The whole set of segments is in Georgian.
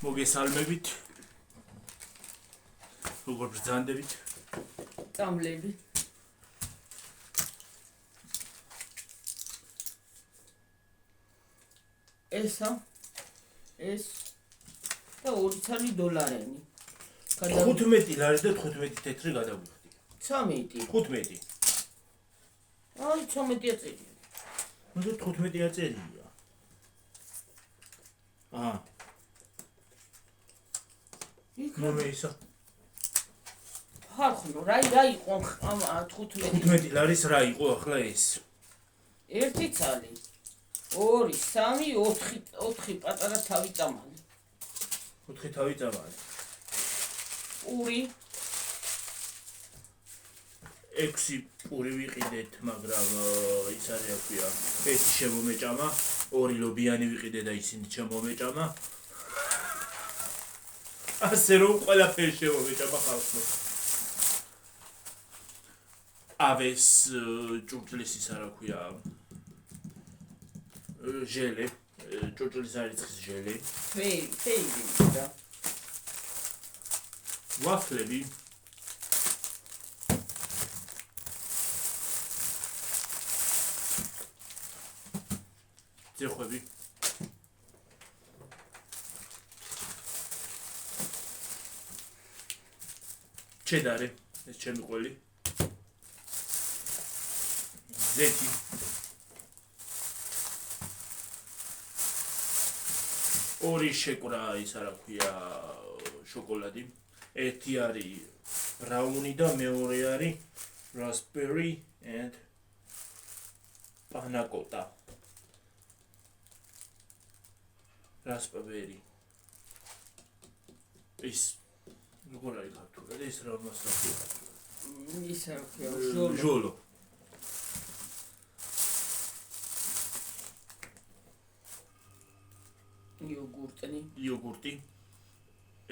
მოგესალმებით. როგორ ბრძანდებით? წამლები. ეს და 2 ცალი დოლარიანი. 15 ლარი და 15 თეთრი გადავიხდი. 13. 15. აი 13 წერია. უნდა 15 წერია. მომეისა. ხალხო, რა იყო ამ 15? 15 ლარის რა იყო ახლა ეს? 1 ცალი. 2, 3, 4 პატარა თავი წამალი. 4 თავი წამალი. პური 6 პური ვიყიდეთ, მაგრამ ის არის აქვია. ეს შემომეჭამა, 2 ლობიანი ვიყიდე და ისინი შემომეჭამა. ასე რომ ყველაფერი შემომეჭამა ხალხო. ავეს ჭურჭლის ის არა ქვია ჟელე, ჭურჭლის არიცხის ჟელე. ფეირი და ვაფლები. ძეხვები. ჩედარი, ეს ჩემი ყველი. ზეთი. ორი შეკვრა ის არა ქვია შოკოლადი. ერთი არის ბრაუნი და მეორე არის raspberry and panna cotta. raspberry. ის როგორ არის ქართულად? ეს რა მასაა? ის აქვს ჟოლო. იოგურტი.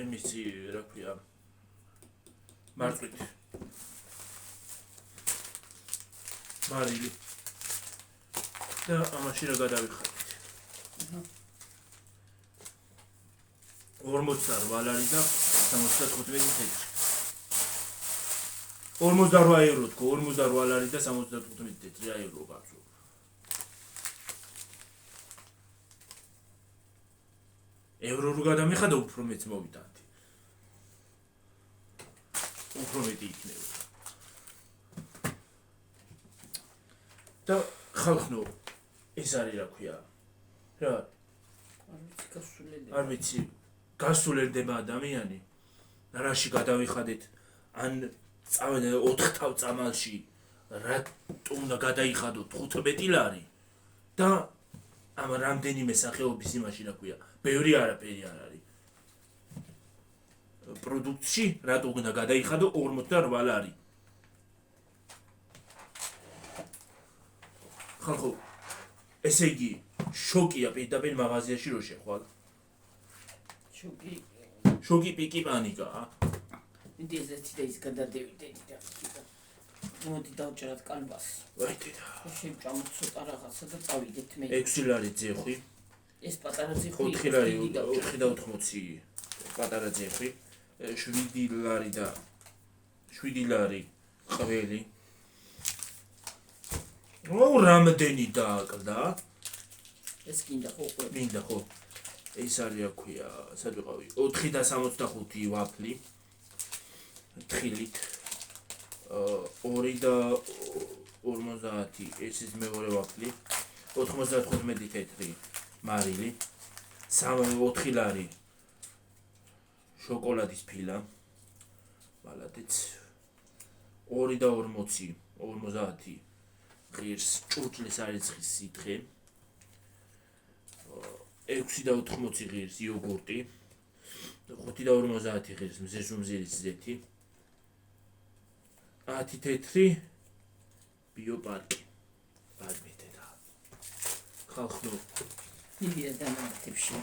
ემისი რა ქვია? მარწვით. მარილი. და ამაში რა გადავიხადეთ? 48 ლარი და 75 თეთრი. 48 ევრო თქო, 48 ლარი და 75 თეთრი ევრო გახსოვ. ევრო რო გადამიხადო უფრო მეც მოვიტანდი. უფრო მეტი იქნება. და ხალხო, ეს არის რა ქვია? რა? არ ვიცი, გასულერდება ადამიანი. რაში გადავიხადეთ? ან 4 თავ წამალში რატომ უნდა გადაიხადოთ 15 ლარი? და ამ რამდენიმე სახეობის იმაში რა ქვია? ბევრი არაფერი არ არის. პროდუქტში რატო უნდა გადაიხადო 48 ლარი? ხალხო, ესე იგი შოკია პირდაპირ მაღაზიაში რო შეხვალ. შოკი პიკი პანიკა. მიდი ესეთი და ის გადადევიდეთ და მოდი დავჭერათ კალბას. ვაი დედა. შევჭამოთ ცოტა რაღაცა და წავიდეთ მე. 6 ლარი ძეხვი. ეს პატარა ძეხვი 4 ლარი 4.80 პატარა ძეხვი. 7 ლარი და 7 ლარი ყველი. რამდენი დააკლდა? ეს გინდა ხო? მინდა ხო? ეს არის რა ქვია, სად ვიყავი? 4 და 65 ვაფლი. თხილით. 2 და 50 ეს ის მეორე ვაფლი. 95 თეთრი მარილი. 4 ლარი შოკოლადის ფილა. მალადეც. 2 და 50 ღირს ჭურჭლის არიცხის სითხე. 6 და 80 ღირს იოგურტი. 5 და 50 ღირს მზესუმზირის ზეთი. 10 თეთრი ბიოპარკი. არ მეთედა. ხალხო, მილია დამატებში.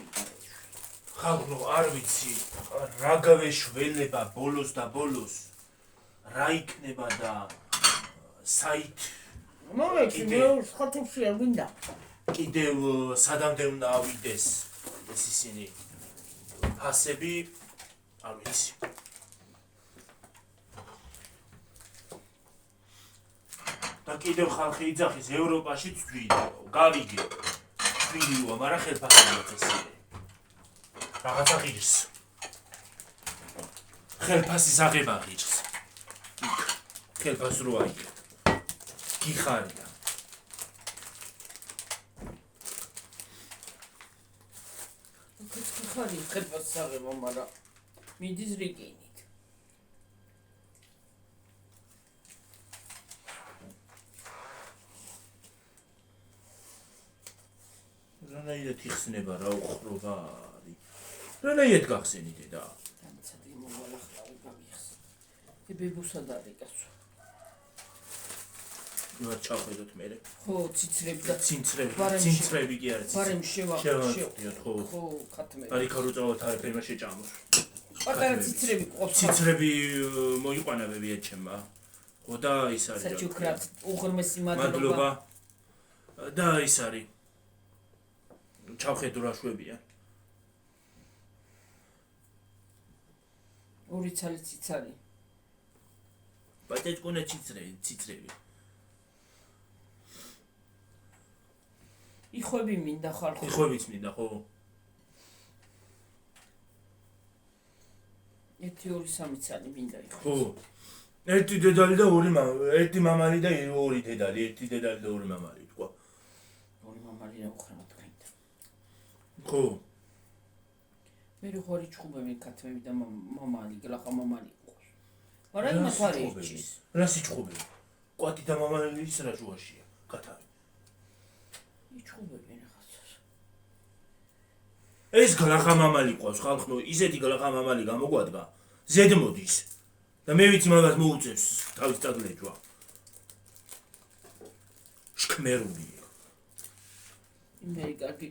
ხალხო, არ ვიცი, რა გავეშველება ბოლოს და ბოლოს. რა იქნება და საით მომეცი მე ხოთებში არ გინდა. კიდევ სადამდე უნდა ავიდეს ეს ისინი ფასები არ ვიცი. და კიდევ ხალხი იძახის ევროპაშიც გავიგე. ვიდეოა, მაგრამ ხელფასებია ესე. რაღაცა ღირს. ხელფასის აღება ღირს. ხელფას რო აიღეთ. გიხარია. გიხარი ხელფასის აღება, მაგრამ მიდის რიგინით. რანაირად იხსნება რა უხრობა არის. რანაირად გახსენი დედა? დამცადი მოვალახავი გამიხს. ბებუსად არის კაცო. ნუ ჩავხედოთ მე. ხო, ციცრები და ცინცრები კი არის. ბარემ შევავდიოთ, ხო. ხო, ხათმე. არიქა რო წავთ არ ფერმა შეჭამოს. პატარა ციცრები ყავს. ციცრები მოიყვანა ბებიეთ ჩემმა. ხო და ის არის. საჩუქრად უღრმესი მადლობა. მადლობა. და ის არის. ჩავხედო რა შვებია. ორი ცალი ციცარი. ბატეჭკონა ციცრები. იხვები მინდა ხალხო. იხვებიც მინდა, ხო? 1-2-3 ცალი მინდა იხვი. ხო. ერთი დედალი და ერთი მამალი და ორი დედალი, ერთი დედალი და ორი მამალი თქვა. ორი მამალი რა უხრა თქვენდა. ხო. მე ხორი ჩხუბები კათმები და მამალი, გლახა მამალი ყავს. მაგრამ იმათ არ ეჭის. რა სიჩხუბები? კვატი და მამალი ის რა ჯუაშია, კათარი. იჩხუბები ნახავს. ეს გლახა მამალი ყავს, ხალხო, ისეთი გლახა მამალი გამოგვადგა. ზედ მოდის. და მე ვიცი მაგას მოუწევს თავის წაგლეჯვა. შქმერული. მე კარგი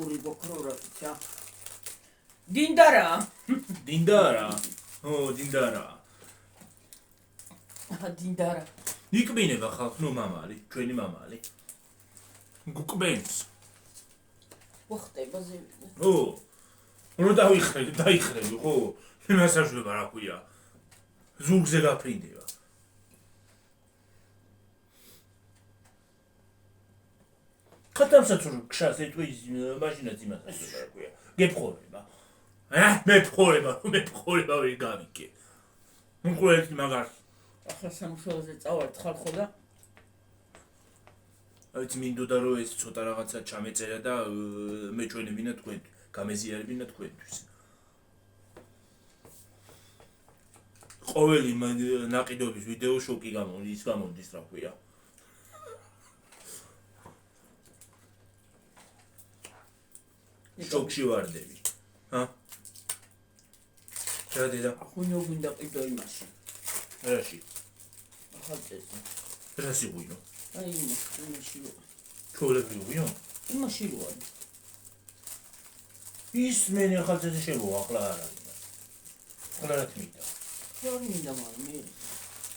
ორი გოქრორა ჩა. დინდარა. დინდარა. ო, დინდარა. დინდარა. იკბინება ხალხო მამალი, ჩვენი მამალი. გუკბენს. ვახტება ზევი. ო. რო დაიხრები, ხო? იმასაშვება რა ქვია. ზურგზე გაფრინდება. ხათამსაც რო ქშას ეტყვის მაშინაც იმასაშვება რა ქვია. გეფხორება. მეფხორება ვერ გავიგე. მუყურეთ მაგას. ახლა სამშობლოზე წავართ ხალხო და აიც მინდოდა რომ ეს ცოტა რაღაცა ჩამეწერა და მეჩვენებინა თქვენ. გამეზიარებინა თქვენთვის. ყოველი ნაყიდობის ვიდეო შოკი გამოდის რა ქვია. შოკში ვარდები. ჰა? რა დედა? ახუნო გინდა ყიდო იმაში. რაში? ახალწელზე. რაში ვინო? აი იმაში რო. ჩოლები ვინო? იმაში რო არის. ის მე ახალწელზე შემოვა ახლა არ არის. ახლა რა თქმიდა? რა მინდა მაგრამ მე.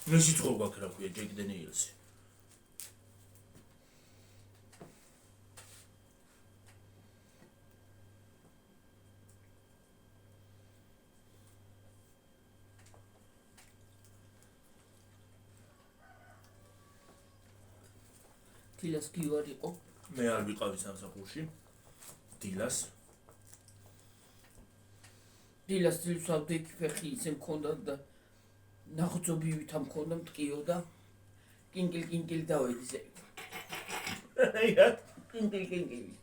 მე სიტყვა გვაქვს რა ქვია ჯეკ დენიელსი. დილას გივარ იყო. მე არ ვიყავი სამსახურში. დილას დილსავდე ფეხი ისე მქონდა და ნახუცობივით ამ მქონდა მტკიო და კინკილ დავეძე. აია კინკილ.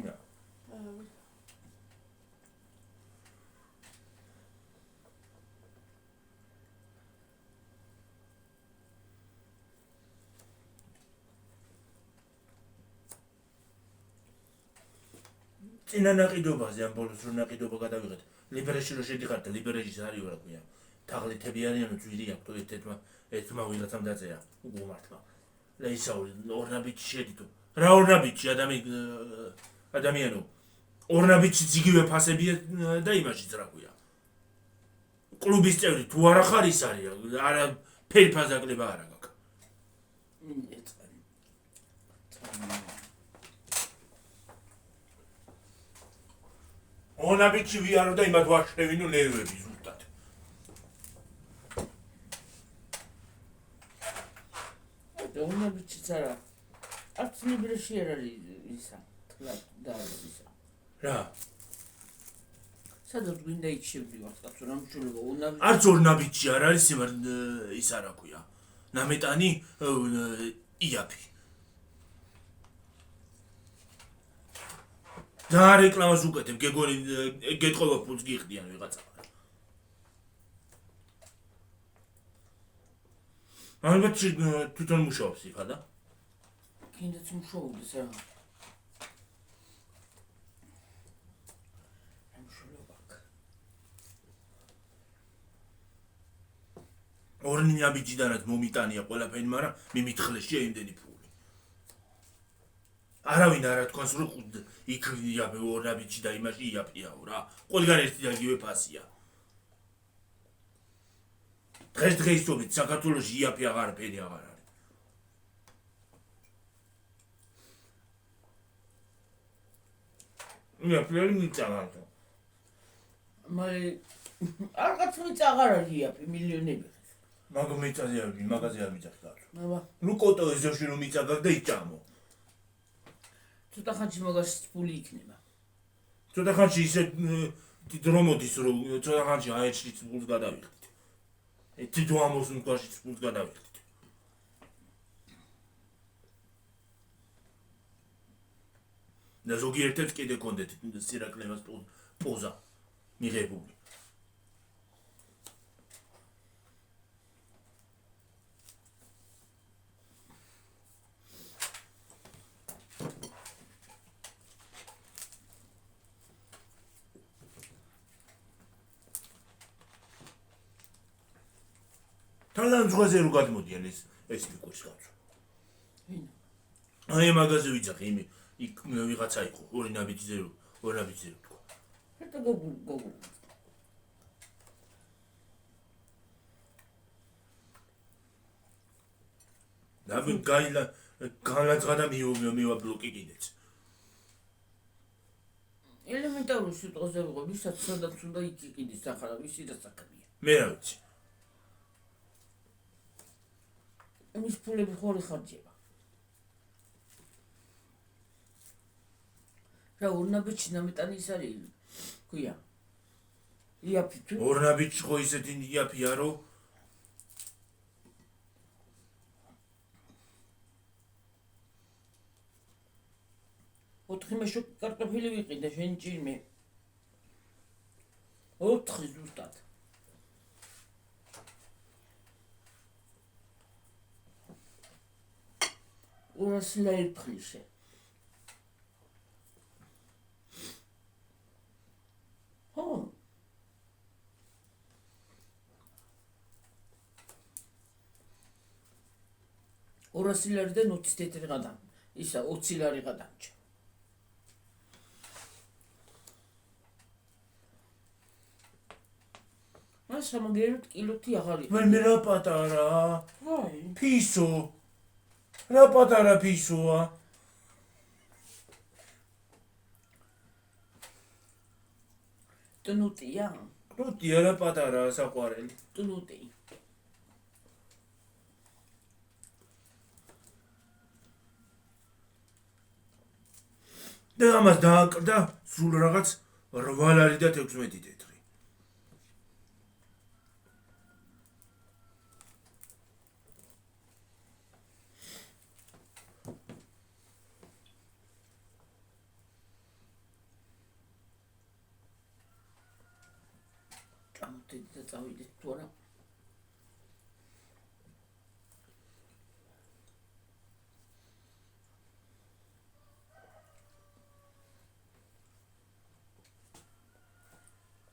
ნა წინა ნაყიდობაზე ამ ბოლოს რო ნაყიდობა გადავიღეთ. ლიბერეში რო შედიხარ და ლიბერეში არის რა ქვია. თაღლითები არიანო ძვირი აქვს თუ ერთმა ვიღაცამ დაწერა უგუმართმა. ლეისაური ორნაბიჩი შედითო. რა ორნაბიჩი ადამიანო. ორნაბიჩი იგივე ფასებია და იმაშიც რა ქვია. კლუბის წევრი თუ არა ხარ ის არის არა ფერფაზაკლება არა გაქვს. მონაბიჯი ვიარო და იმათ ვაშევინო ნერვები ზუსტად. მონაბიჯიც არა. არც ნიბრეში არ არის ისა, თლა და ისა. რა? სადაც გვინდა იქ შევდივართ, კაცო, რა მშულება მონაბიჯი. არც ორ ნაბიჯი არ არის ის არა ქვია. ნამეტანი იაფი. და რეკლამას უკეთებ, გეგონი გეტყობა ფულს გიხდიან ვიღაცა. ალბათ თვითონ მუშაობს იქა და? კიდეც მუშაობდეს რა. ორნი ნაბიჯიდანაც მომიტანია ყველაფერი, მაგრამ მიმითხლეშია იმდენი ფული. არავინ არ ათქვას რომ იქ იაფი ორ ნაბიჯი და იმაში იაფიაო რა. ყველგან ერთი და იგივე ფასია. დღესდღეობით საქართველოში იაფი აღარაფერი აღარ არის. იაფი არ მიწაღარდა. მაგრამ არ კაც მიწაღარ არის იაფი მილიონები. მაგ მიწაზე არ მიწახდა. აბა. ნუ კოტო ეზოში რომ მიწაგარ და იჭამო. ცოტა ხანში მაგას ფული იქნება. ცოტა ხანში ისე დრომოდის რომ ცოტა ხანში აეჭრით ფულს გადავიხდით. თითო ამოს მკვაში ფულს გადავიხდით. და ზოგიერთად კიდე კონდეთ სირაკლემას პოზა მიღებული. თალან ზღვაზე რო გადმოდიან ეს მიყვარს კაცო. აი მაგაზე ვიძახი იმი იქ ვიღაცა იყო ორი ნაბიჯზე თქვა. ხეთო გოგო. და განაცხადა მივა ბლოკი კიდეც. ელემენტარული სიტყვაზე ვიყო, ვისაც სადაც უნდა იქ იყიდეს სახარა, ვისი და საქმეა. მე რა ვიცი. ამის ფულები ხორი ხარჯება. რა ორნაბიჯი ნამეტანი ის არის, ქვია. იაფი თუ? ორნაბიჯი ხო ისეთი იაფია რომ ოთხი მეშო კარტოფილი ვიყიდე შენ ჭირმე. 4 ზუსტად. ურასლაი ფხიშე. ხო. ურასლარიდან 20 თეთრი გადამ. ისა 20 ლარი გადამჭა. მას ამგერად კილოთი აღარ იყო. მე რა პატარა. ვაი. ფისო. რა პატარა ფისოა. ტნუტია. ტნუტია რა პატარა საყვარელი. ტნუტი. და ამას დააკრდა სულ რაღაც 8 ლარი და 16 თეთრი. და წავიდეთ თუ არა.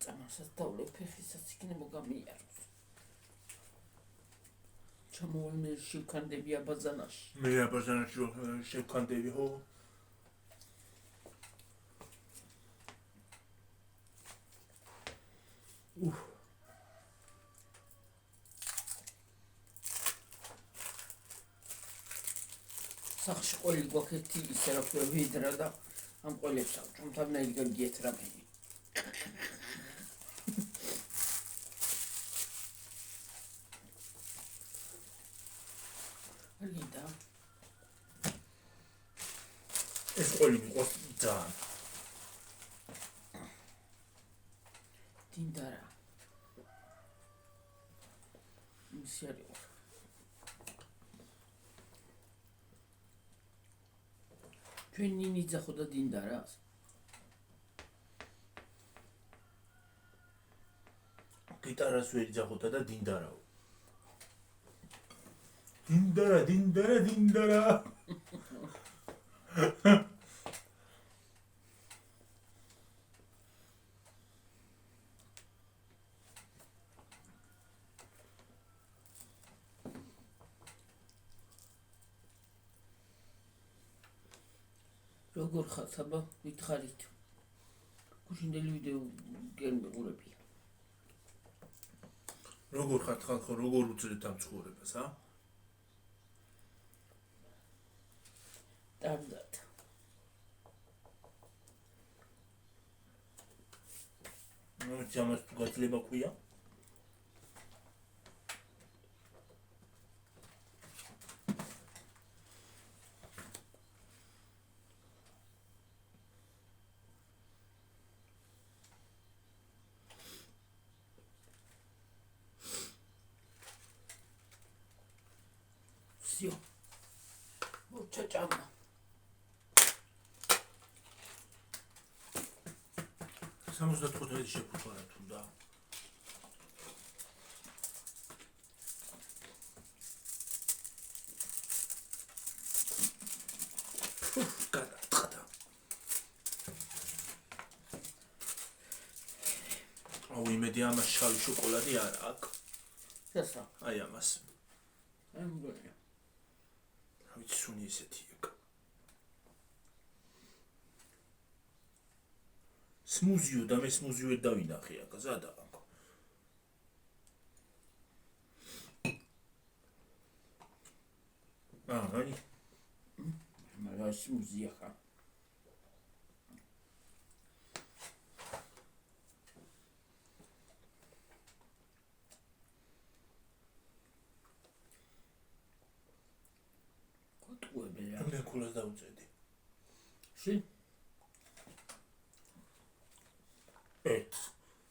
წამასაც დავლე ფეხისაც იქნება გამიაროს. ჩამოვალ შევქანდები აბაზანაში. მე აბაზანაში შევქანდები ხო? სახში ყველი გვაქვს ერთი ისე რა ქვია ვედრა და ამ ყველებს ავჭამთავნაირი გაგიეთ რამენი. არგიდა. ეს ყველი მიყვარს ძალიან. დინდარა. ისე არის. ჩვენ ნინიძა ხო და დინდარას? გიტარას ვერ იძახოთა და დინდარაო. დინდარა. როგორ ხართ აბა მითხარით გუშინდელი ვიდეო გემიყურებია როგორ ხართ ხალხო როგორ უწევთ ამ ცხოვრებას ტარდად ნუ ჯამას თუ გაძლება ქვია Всё. Вот чачама. Самозда თხუთმეტი შეფუთვარა თუ და გადაწყდა აუ იმედი ამას შავი შოკოლადი არ აქვს დასა აი ამას ამგონია ვიცი სუნი ესეთი იქ სმუზიო და მე სმუზიო დავინახე აქ ზადა აი მაგრამ სმუზია ხა კოტუებია მე ქულას დავუწედი შენ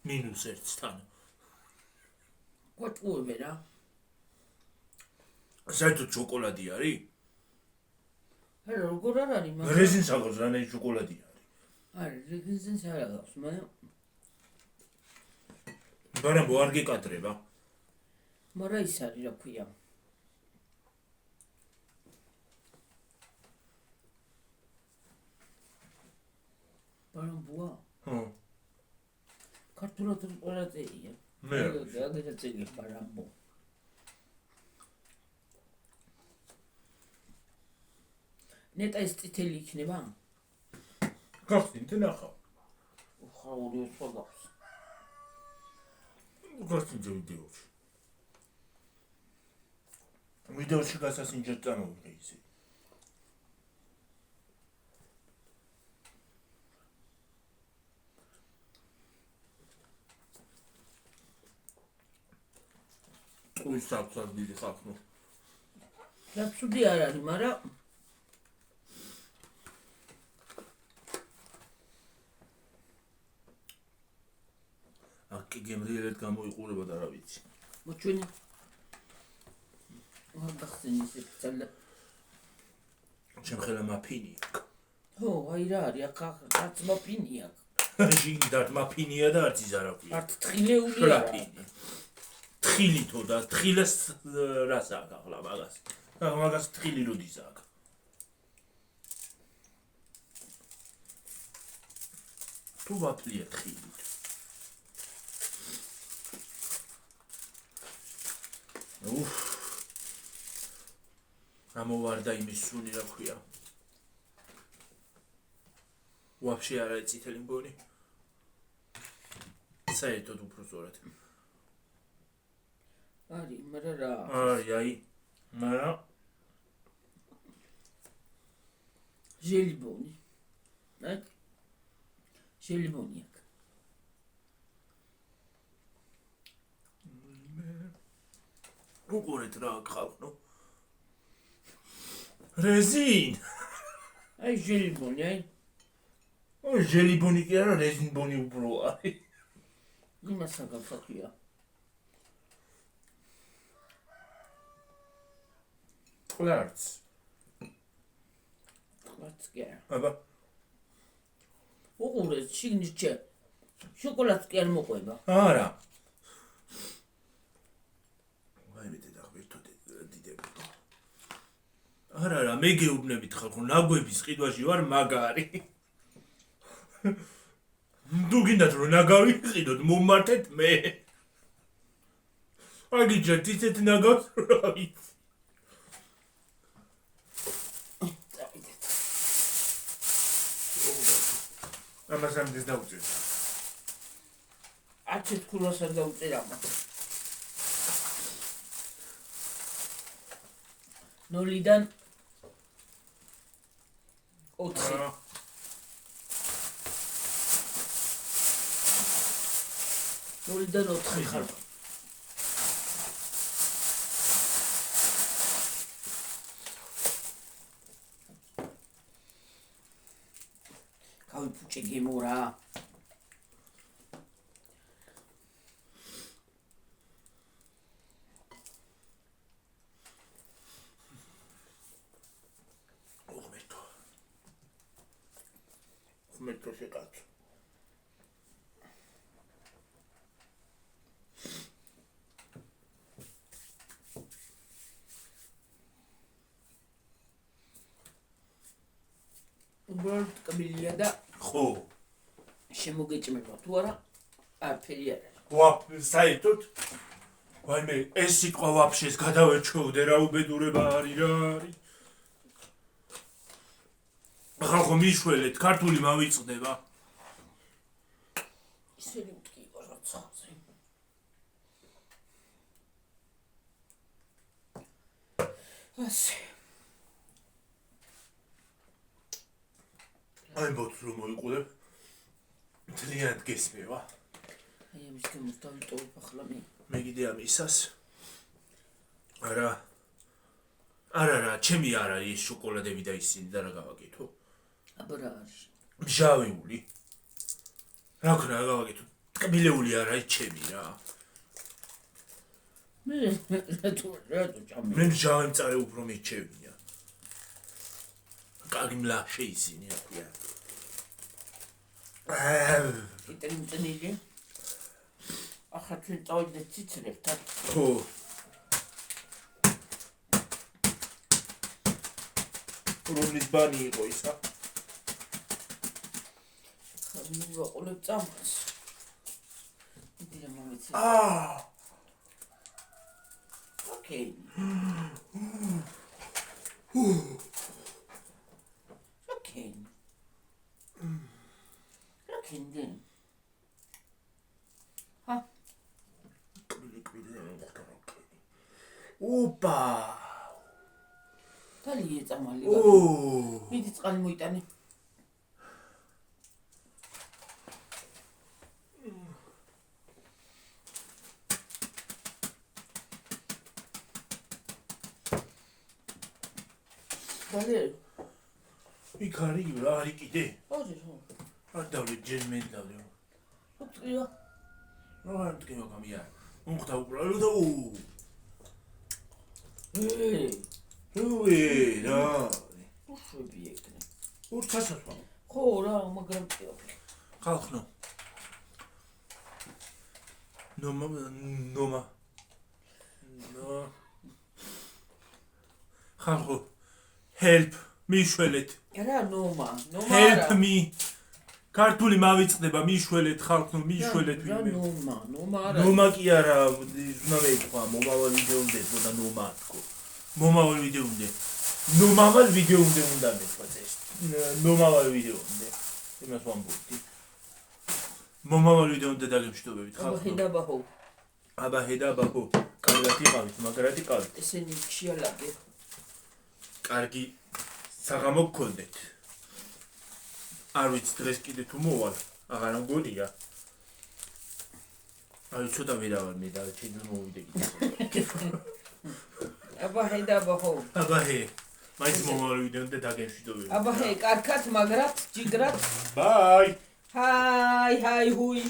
-1-თან კოტუებია საერთოდ შოკოლადი არის? არა როგორ არ არის მაგრამ რეზინს აღავს რანაირი შოკოლადი არის? არა რეზინს არ აღავს მაგრამ არ გეკადრება მაგრამ ის არის რა ქვია ბარამბუა ქართულად რა წერია მე აგერა წერია ბარამბუ ნეტა ეს წითელი იქნება? გახსნით ნახავ. ხა ორი სვაგავს. გახსნით ვიდეოში. ვიდეოში გასასინჯად წამოვიღე ისე. ой საფცად დიდი ხალხო. რა ცუდი არ არის, მაგრამ აკი გემრიელად გამოიყურება და რა ვიცი. მოჩვენი. არ გახსენი ისე წალა. ჩემ ხელა მაფინი აქვს. ხო, აი რა არის, ახლა არც მაფინი აქვს. ჟინდად მაფინია და არც ის არ აქვს. არც თხილეულია. თხილითო და თხილეს რას აქვს ახლა მაგას. მაგას თხილი როდის აქვს. თუ ვაფლია თხილი. Uff. Ამოვარდა იმის სუნი რა ქვია. Вообще არ არის წითელი მგონი. საერთოდ უფრო სწორად. არის, მაგრამ რა. აი. მაგრამ ჟელიბონი. აი. ჟელიბონი აქვს. უყურეთ რა ხალხო. რეზინ. აი ჟელიბონი, აი. ой ჟელიბონი კი არა, რეზინბონი უფრო არის. იმას აგაფათია. ყლარც. ყლარც კი არა. აბა. უყურეთ, შიგნით ჩე. შოკოლადს კი არ მოყვება. არა. ვაიმე და ღირთო დიდებო. არა, მე გეუბნებით ხალხო, ნაგვების ყიდვაში ვარ მაგარი. თუ გინდათ რომ ნაგავი ყიდოთ, მომმართეთ მე. აგიჯერთ ისეთ ნაგავს რა ვიცი. ამას ამდეს დაუწევ. აცეთ ქულასა დაუწერა. 0-დან 4. 0-დან 4 ხარ. გავიფუჭე გემორა. ხმეთო შეკაც. უბრალოდ კაბილია და ხო. შემოგეჭმება თუ არა? არაფერი არ არის. ვა, საერთოდ ვაიმე, ეს სიტყვა ვაფშეს გადავეჩვევდე რა უბედურება არის რა არის. ხალხო მიშველეთ, ქართული მავიწყდება. ისინი მტკივა რა ცალზე. ასე. აი ბოთს რომ მოიყურებ. ძალიან გესმევა. აი ამის გამო დავიტოვებ ახლა მე. მე კიდე ამისას. არა, ჩემი არ არის ეს შოკოლადები და ისინი და რა გავაკეთო? აბა რა არის? მჟავეული. რა ქნა გავაკეთო? ტკბილეული არ არის ჩემი რა. მე რატო ჭამე? მე მჟავე მწარე უფრო მიჩევია. კარგი მლაშე ისინი ახლა. იტენილი. ახლა ჩვენ წავიდეთ ციცრებთან. ხო. რომლის ბანი იყო ისა? ხა მივაყოლებ წამას. დიდი რა მომეცე. ოკეი. ოკეი. ოკეი. ჰა. ოპა. თალია წამალი. ო. მიდი წყალი მოიტანე. დალე. იქ არის რა არის კიდე? ორი ხო. არ დავლე ჯერმენ დავლე. უწია. რა მტკივა გამია. უნხდა უბრალო და რა. უშვები ეკნე. ურჩასავა. ხო რა, მაგრამ წიო. ხალხო. ნომა. ხალხო. help მიშველეთ. რა ნომა? help me. ქართული მავიწყდება მიშველეთ ხალხო, მიშველეთ რა ვინმე. ნომა არა. ნომა კი არა, ნომე თქვა, მომავალ ვიდეომდე და ნომა თქო. მომავალ ვიდეომდე. ნომავალ ვიდეომდე უნდა მეთქვა ეს. ნომავალ ვიდეომდე. იმას ვამბობდი. მომავალ ვიდეომდე დაგემშვიდობებით ხალხო. აბა ჰედაბაჰო. კარგად იყავით, მაგრად იყავით. ესენი ქშიალაგე. კარგი საღამო გქონდეთ. არ ვიცი დღეს კიდე თუ მოვალ, აღარ მგონია. აი ცოტა ვერავარ მე და შეიძლება მოვიდე კიდე. აბა ჰე და აბა ხო. აბა ჰე. მაინც მომავალი და დაგემშვიდობები. აბა ჰე, კარგად, მაგრად, ჯიგრად. ბაი. ჰაი, ჰუი.